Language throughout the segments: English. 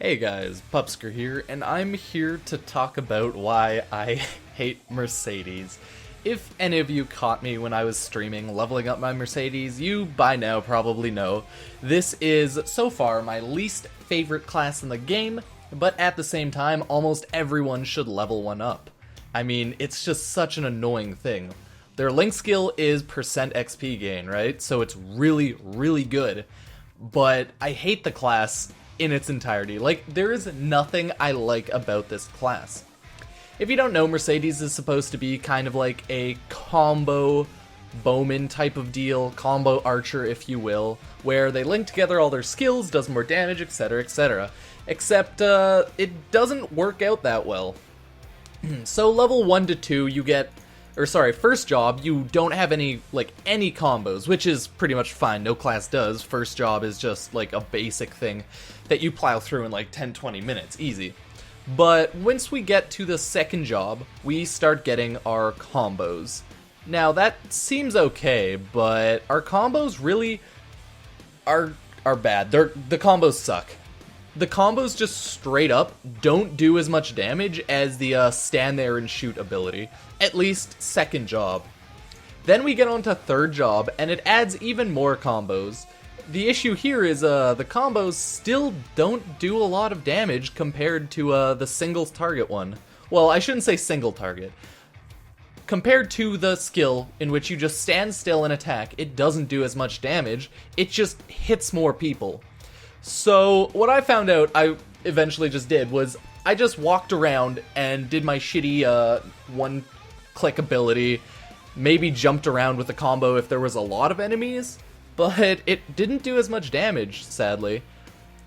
Hey guys, Pupsker here, and I'm here to talk about why I hate Mercedes. If any of you caught me when I was streaming leveling up my Mercedes, you by now probably know this is, so far, my least favorite class in the game, but at the same time, almost everyone should level one up. I mean, it's just such an annoying thing. Their link skill is percent XP gain, right? So it's really, really good, but I hate the class in its entirety. Like, there is nothing I like about this class. If you don't know, Mercedes is supposed to be kind of like a combo bowman type of deal, combo archer if you will, where they link together all their skills, does more damage, etc, etc. Except, it doesn't work out that well. So level 1 to 2 you get, first job, you don't have any combos, which is pretty much fine, no class does. First job is just like a basic thing that you plow through in like 10-20 minutes, easy. But once we get to the second job, we start getting our combos. Now that seems okay, but our combos really are bad. The combos suck. The combos just straight up don't do as much damage as the stand there and shoot ability. At least second job. Then we get on to third job, and it adds even more combos. The issue here is the combos still don't do a lot of damage compared to the single target one. Well, I shouldn't say single target. Compared to the skill in which you just stand still and attack, it doesn't do as much damage, it just hits more people. So what I found out I eventually just did was I just walked around and did my shitty one-click ability, maybe jumped around with a combo if there was a lot of enemies, but it didn't do as much damage, sadly.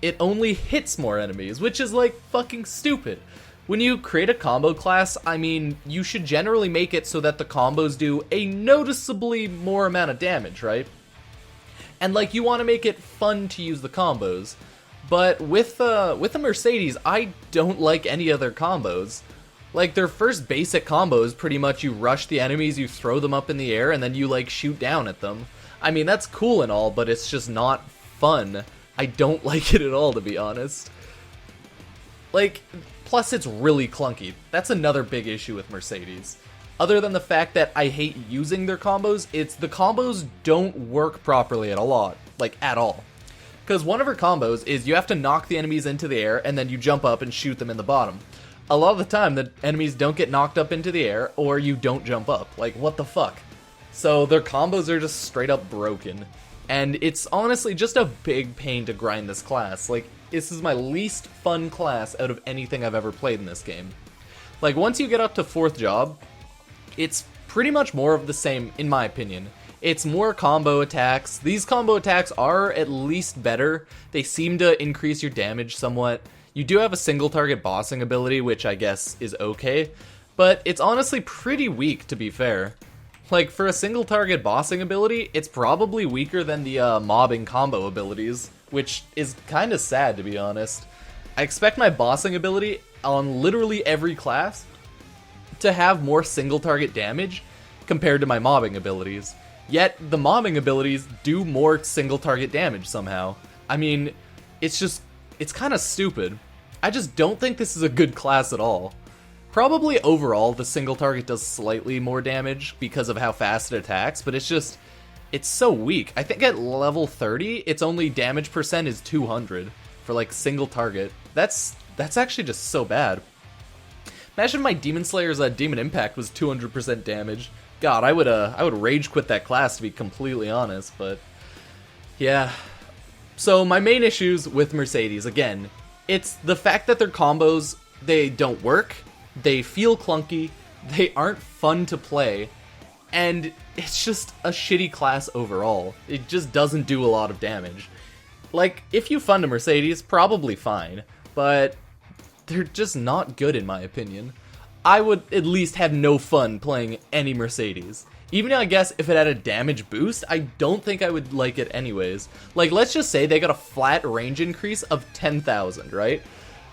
It only hits more enemies, which is like fucking stupid. When you create a combo class, I mean, you should generally make it so that the combos do a noticeably more amount of damage, right? And like, you want to make it fun to use the combos. But with the Mercedes, I don't like any of their combos. Like, their first basic combo is pretty much you rush the enemies, you throw them up in the air, and then you like shoot down at them. I mean, that's cool and all, but it's just not fun. I don't like it at all, to be honest. Like, plus it's really clunky. That's another big issue with Mercedes. Other than the fact that I hate using their combos, it's the combos don't work properly at all. Because one of her combos is you have to knock the enemies into the air, and then you jump up and shoot them in the bottom. A lot of the time, the enemies don't get knocked up into the air, or you don't jump up. Like, what the fuck? So their combos are just straight up broken. And it's honestly just a big pain to grind this class. Like, this is my least fun class out of anything I've ever played in this game. Like, once you get up to fourth job, it's pretty much more of the same, in my opinion. It's more combo attacks. These combo attacks are at least better. They seem to increase your damage somewhat. You do have a single target bossing ability, which I guess is okay, but it's honestly pretty weak, to be fair. Like, for a single target bossing ability, it's probably weaker than the mobbing combo abilities, which is kinda sad, to be honest. I expect my bossing ability on literally every class to have more single target damage compared to my mobbing abilities. Yet, the mobbing abilities do more single target damage somehow. I mean, it's kinda stupid. I just don't think this is a good class at all. Probably overall, the single target does slightly more damage because of how fast it attacks, but it's so weak. I think at level 30, its only damage percent is 200 for like single target. That's actually just so bad. Imagine my Demon Slayer's Demon Impact was 200% damage. God, I would rage quit that class, to be completely honest, but yeah. So my main issues with Mercedes, again, it's the fact that their combos, they don't work, they feel clunky, they aren't fun to play, and it's just a shitty class overall. It just doesn't do a lot of damage. Like, if you fund a Mercedes, probably fine, but they're just not good in my opinion. I would at least have no fun playing any Mercedes. Even I guess if it had a damage boost, I don't think I would like it anyways. Like, let's just say they got a flat range increase of 10,000, right?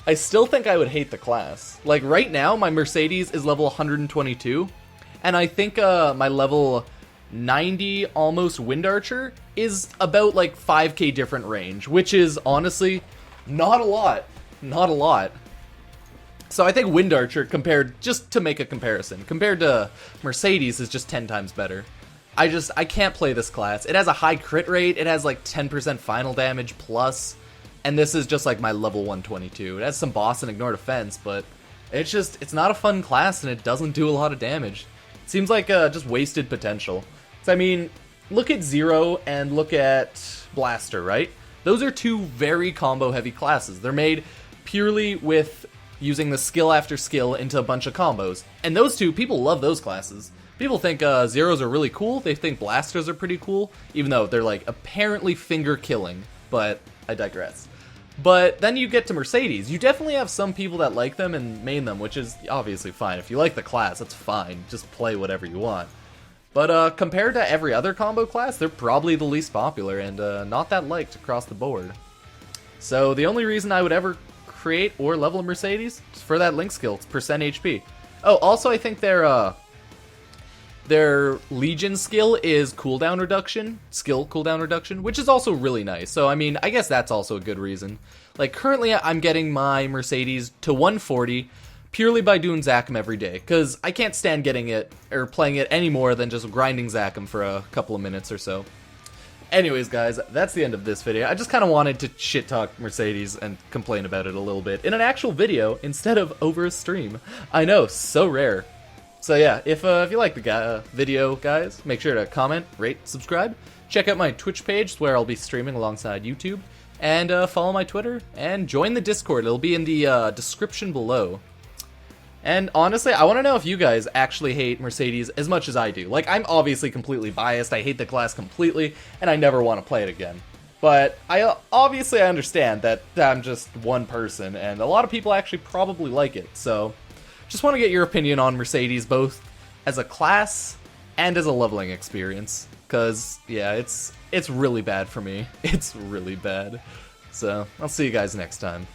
I still think I would hate the class. Like, right now, my Mercedes is level 122, and I think my level 90 almost Wind Archer is about like 5k different range, which is honestly not a lot. not a lot. So I think Wind Archer, just to make a comparison, compared to Mercedes, is just 10 times better. I can't play this class. It has a high crit rate, it has like 10% final damage plus, and this is just like my level 122. It has some boss and ignore defense, but it's not a fun class and it doesn't do a lot of damage. It seems like just wasted potential. So I mean, look at Zero and look at Blaster, right? Those are two very combo heavy classes. They're made purely with using the skill after skill into a bunch of combos. And those two, people love those classes. People think Zeros are really cool, they think Blasters are pretty cool, even though they're like apparently finger killing, but I digress. But then you get to Mercedes, you definitely have some people that like them and main them, which is obviously fine. If you like the class, that's fine, just play whatever you want. But compared to every other combo class, they're probably the least popular and not that liked across the board. So the only reason I would ever create or level a Mercedes is for that Link skill, it's percent HP. Oh, also I think their Legion skill is cooldown reduction, skill cooldown reduction, which is also really nice. So I mean, I guess that's also a good reason. Like currently I'm getting my Mercedes to 140 purely by doing Zachem every day, because I can't stand getting it or playing it any more than just grinding Zachem for a couple of minutes or so. Anyways, guys, that's the end of this video. I just kind of wanted to shit talk Mercedes and complain about it a little bit in an actual video instead of over a stream. I know, so rare. So yeah, if you like the video, guys, make sure to comment, rate, subscribe. Check out my Twitch page where I'll be streaming alongside YouTube, and follow my Twitter and join the Discord. It'll be in the description below. And honestly, I want to know if you guys actually hate Mercedes as much as I do. Like, I'm obviously completely biased, I hate the class completely, and I never want to play it again. But obviously I understand that I'm just one person, and a lot of people actually probably like it, so just want to get your opinion on Mercedes, both as a class and as a leveling experience. Because, yeah, it's really bad for me. It's really bad. So, I'll see you guys next time.